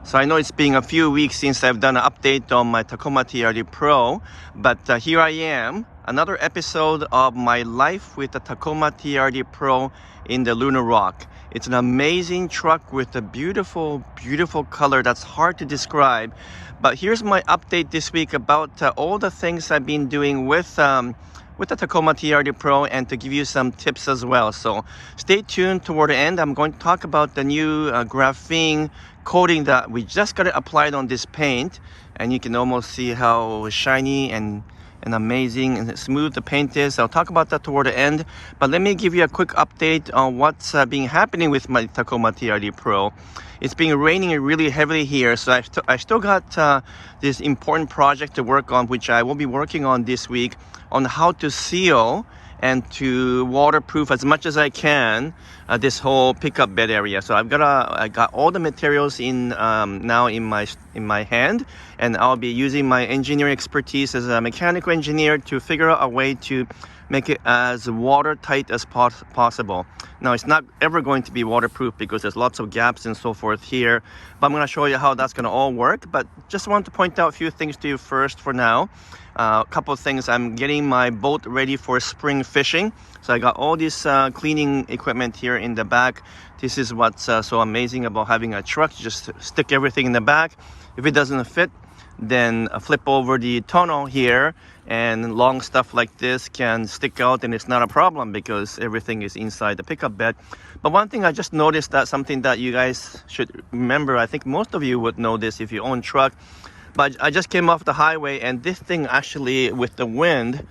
So I know it's been a few weeks since I've done an update on my Tacoma TRD Pro, but here I am, another episode of my life with the Tacoma TRD Pro in the Lunar Rock. It's an amazing truck with a beautiful, beautiful color that's hard to describe. But here's my update this week about all the things I've been doing with the Tacoma TRD Pro, and to give you some tips as well. So stay tuned toward the end. I'm going to talk about the new graphene coating that we just got it applied on this paint, and you can almost see how shiny and amazing and smooth the paint is. I'll talk about that toward the end, but let me give you a quick update on what's been happening with my Tacoma TRD Pro. It's been raining really heavily here, so I still got this important project to work on, which I will be working on this week, on how to seal and to waterproof as much as I can this whole pickup bed area. So I got all the materials in now in my hand, and I'll be using my engineering expertise as a mechanical engineer to figure out a way to make it as watertight as possible. Now, it's not ever going to be waterproof because there's lots of gaps and so forth here, but I'm going to show you how that's going to all work. But just want to point out a few things to you first for now. A couple of things. I'm getting my boat ready for spring fishing, so I got all this cleaning equipment here in the back. This is what's so amazing about having a truck. You just stick everything in the back. If it doesn't fit, then flip over the tonneau here, and long stuff like this can stick out, and it's not a problem because everything is inside the pickup bed. But one thing I just noticed, that something that you guys should remember, I think most of you would know this if you own a truck, but I just came off the highway, and this thing actually, with the wind,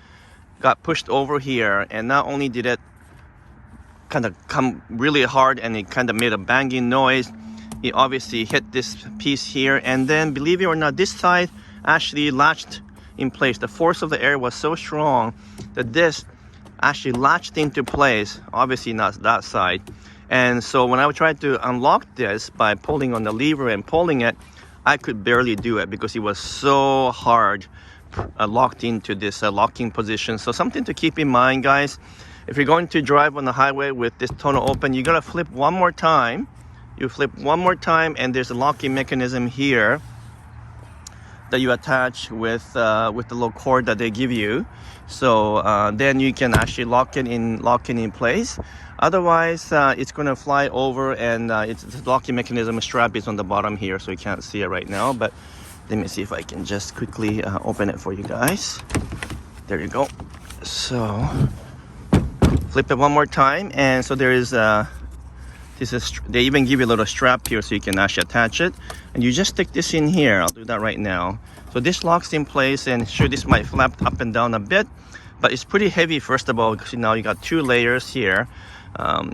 got pushed over here, and not only did it kind of come really hard and it kind of made a banging noise, it obviously hit this piece here, and then, believe it or not, this side actually latched in place. The force of the air was so strong that this actually latched into place, obviously not that side. And so when I tried to unlock this by pulling on the lever and pulling it, I could barely do it because it was so hard locked into this locking position. So something to keep in mind, guys. If you're going to drive on the highway with this tonneau open, you're gonna flip one more time. You flip one more time, and there's a locking mechanism here that you attach with the little cord that they give you. So then you can actually lock it in place. Otherwise, it's going to fly over, and it's the locking mechanism strap is on the bottom here, so you can't see it right now. But let me see if I can just quickly open it for you guys. There you go. So flip it one more time, and so there is they even give you a little strap here so you can actually attach it, and you just stick this in here. I'll do that right now. So this locks in place, and sure, this might flap up and down a bit, but it's pretty heavy. First of all, because now you got two layers here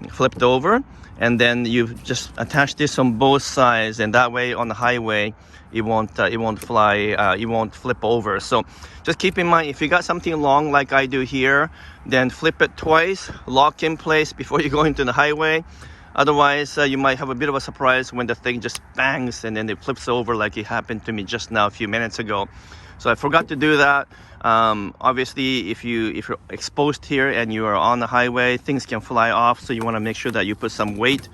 flipped over, and then you just attach this on both sides, and that way on the highway it won't fly, it won't flip over. So just keep in mind, if you got something long like I do here, then flip it twice, lock in place before you go into the highway. Otherwise, you might have a bit of a surprise when the thing just bangs and then it flips over, like it happened to me just now a few minutes ago. So I forgot to do that. Obviously, if you're exposed here and you are on the highway, things can fly off. So you want to make sure that you put some weight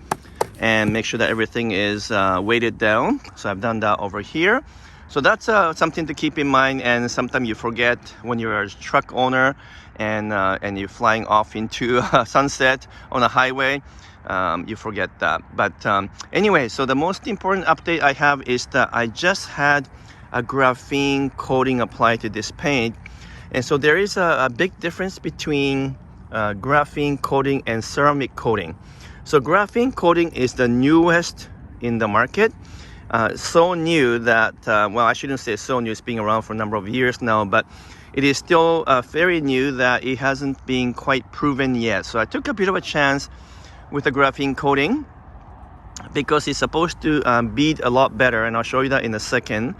and make sure that everything is weighted down. So I've done that over here. So that's something to keep in mind. And sometimes you forget when you're a truck owner and you're flying off into sunset on a highway. You forget that. But anyway, so the most important update I have is that I just had a graphene coating applied to this paint, and so there is a big difference between graphene coating and ceramic coating. So graphene coating is the newest in the market. So new that well, I shouldn't say so new, it's been around for a number of years now, but it is still very new, that it hasn't been quite proven yet. So I took a bit of a chance with the graphene coating because it's supposed to bead a lot better, and I'll show you that in a second.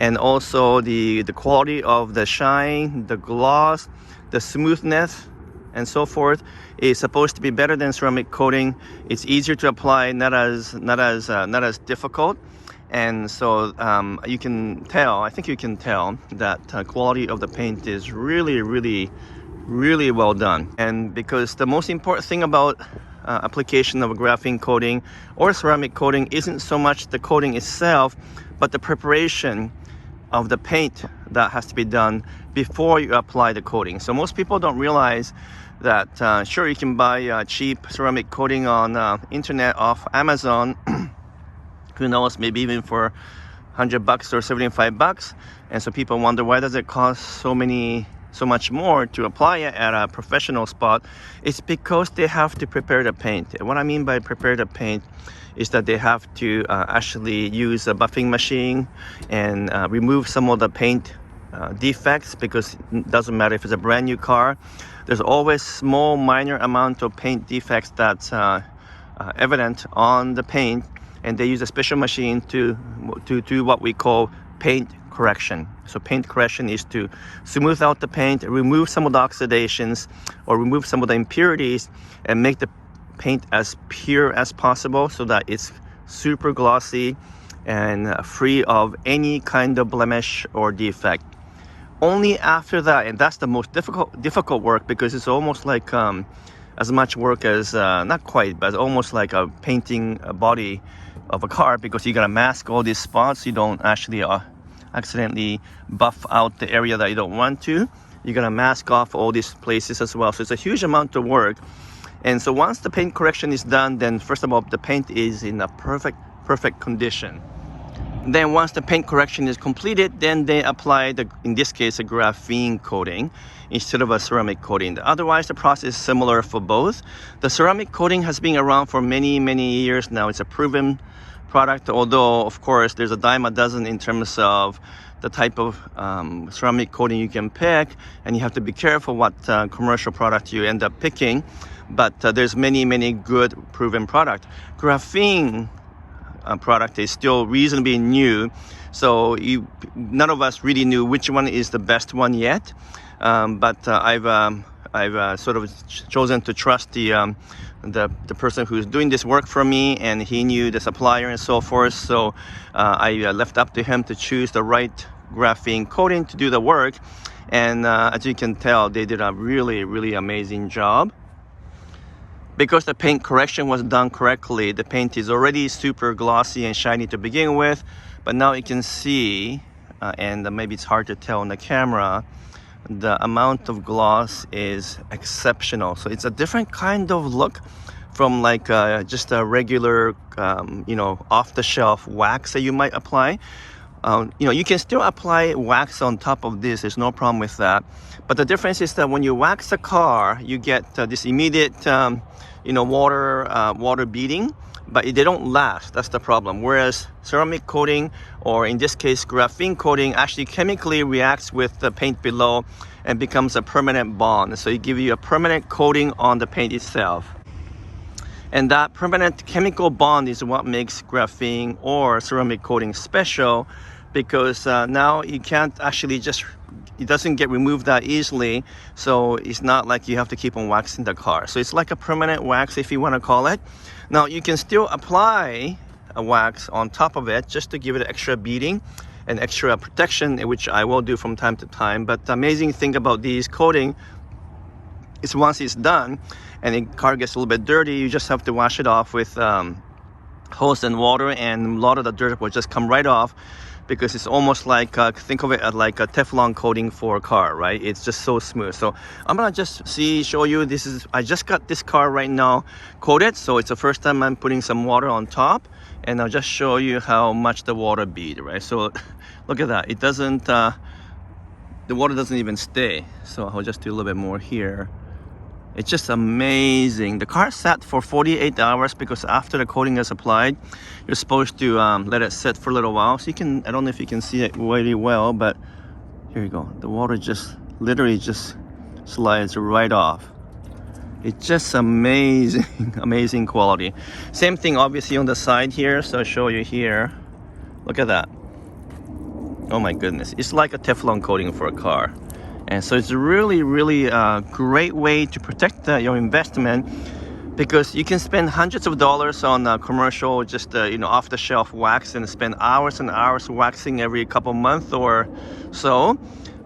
And also the quality of the shine, the gloss, the smoothness, and so forth is supposed to be better than ceramic coating. It's easier to apply, not as difficult. And so you can tell, I think you can tell that quality of the paint is really well done. And because the most important thing about application of a graphene coating or ceramic coating isn't so much the coating itself, but the preparation of the paint that has to be done before you apply the coating. So most people don't realize that sure, you can buy cheap ceramic coating on internet off Amazon who knows, maybe even for $100 or $75, and so people wonder, why does it cost so much more to apply it at a professional spot? It's because they have to prepare the paint. And what I mean by prepare the paint is that they have to actually use a buffing machine and remove some of the paint defects, because it doesn't matter if it's a brand new car, there's always small minor amount of paint defects that's evident on the paint, and they use a special machine to do what we call paint correction. So paint correction is to smooth out the paint, remove some of the oxidations or remove some of the impurities, and make the paint as pure as possible so that it's super glossy and free of any kind of blemish or defect. Only after that, and that's the most difficult work, because it's almost like as much work as not quite, but almost like a painting a body of a car, because you gotta mask all these spots. You don't actually accidentally buff out the area that you don't want to. You're gonna mask off all these places as well. So it's a huge amount of work. And so once the paint correction is done, then first of all, the paint is in a perfect condition. Then once the paint correction is completed, then they apply in this case, a graphene coating instead of a ceramic coating. Otherwise, the process is similar for both. The ceramic coating has been around for many years now. It's a proven product, although of course there's a dime a dozen in terms of the type of ceramic coating you can pick, and you have to be careful what commercial product you end up picking. But there's many good proven product. Graphene product is still reasonably new, so none of us really knew which one is the best one yet. But I've sort of chosen to trust the person who's doing this work for me, and he knew the supplier and so forth. So I left up to him to choose the right graphene coating to do the work. And as you can tell, they did a really amazing job. Because the paint correction was done correctly, the paint is already super glossy and shiny to begin with. But now you can see, and maybe it's hard to tell on the camera, the amount of gloss is exceptional. So it's a different kind of look from like just a regular, off-the-shelf wax that you might apply. You can still apply wax on top of this. There's no problem with that. But the difference is that when you wax a car, you get this immediate, water beading, but they don't last. That's the problem. Whereas ceramic coating, or in this case, graphene coating, actually chemically reacts with the paint below and becomes a permanent bond. So it gives you a permanent coating on the paint itself. And that permanent chemical bond is what makes graphene or ceramic coating special, because now you can't actually it doesn't get removed that easily. So it's not like you have to keep on waxing the car. So it's like a permanent wax, if you want to call it. Now you can still apply a wax on top of it just to give it extra beading and extra protection, which I will do from time to time. But the amazing thing about these coating is once it's done and the car gets a little bit dirty, you just have to wash it off with hose and water, and a lot of the dirt will just come right off, because it's almost like, think of it as like a Teflon coating for a car, right? It's just so smooth. So I'm gonna just show you, I just got this car right now coated, so it's the first time I'm putting some water on top, and I'll just show you how much the water bead, right? So look at that, the water doesn't even stay. So I'll just do a little bit more here. It's just amazing. The car sat for 48 hours because after the coating is applied, you're supposed to let it sit for a little while. So I don't know if you can see it really well, but here you go. The water literally just slides right off. It's just amazing, amazing quality. Same thing obviously on the side here. So I'll show you here. Look at that. Oh my goodness. It's like a Teflon coating for a car. And so it's a really great way to protect your investment, because you can spend hundreds of dollars on commercial, just off-the-shelf wax, and spend hours and hours waxing every couple months or so.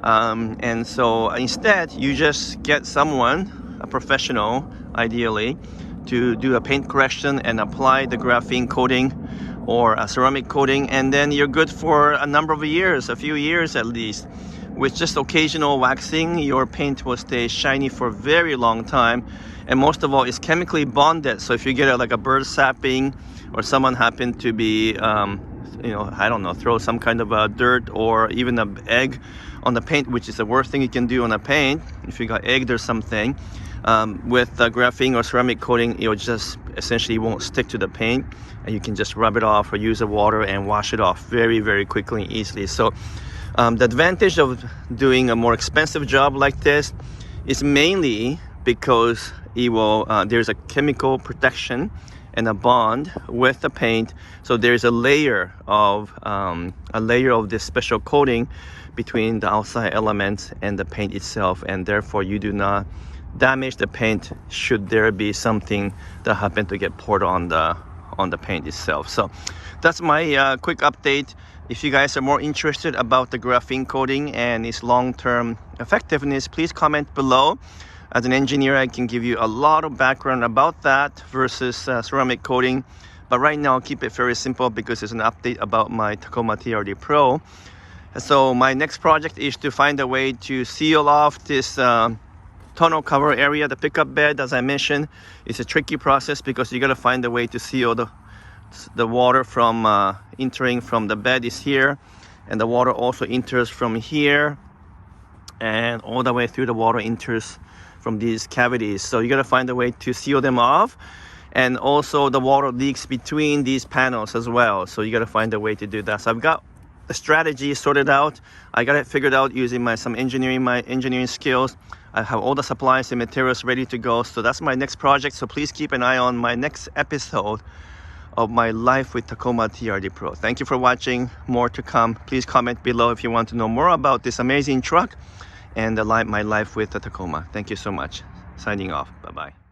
And so instead, you just get someone, a professional, ideally, to do a paint correction and apply the graphene coating or a ceramic coating, and then you're good for a number of years, a few years at least. With just occasional waxing, your paint will stay shiny for a very long time. And most of all, it's chemically bonded. So if you get like a bird sapping, or someone happened to be, you know, I don't know, throw some kind of a dirt or even an egg on the paint, which is the worst thing you can do on a paint. If you got egged or something, with graphene or ceramic coating, it just essentially won't stick to the paint, and you can just rub it off or use the water and wash it off very, very quickly and easily. So the advantage of doing a more expensive job like this is mainly because it will, there's a chemical protection and a bond with the paint. So there's a layer of this special coating between the outside elements and the paint itself, and therefore you do not damage the paint should there be something that happened to get poured on the paint itself. So that's my quick update. If you guys are more interested about the graphene coating and its long-term effectiveness, please comment below. As an engineer, I can give you a lot of background about that versus ceramic coating. But right now, I'll keep it very simple because it's an update about my Tacoma TRD Pro. So my next project is to find a way to seal off this tonneau cover area, the pickup bed. As I mentioned, it's a tricky process because you got to find a way to seal the water from entering from the bed is here, and the water also enters from here, and all the way through the water enters from these cavities. So you got to find a way to seal them off, and also the water leaks between these panels as well. So you got to find a way to do that. So I've got the strategy sorted out. I got it figured out using my engineering skills. I have all the supplies and materials ready to go. So that's my next project. So please keep an eye on my next episode of my life with Tacoma TRD Pro. Thank you for watching. More to come. Please comment below if you want to know more about this amazing truck and my life with the Tacoma. Thank you so much. Signing off. Bye-bye.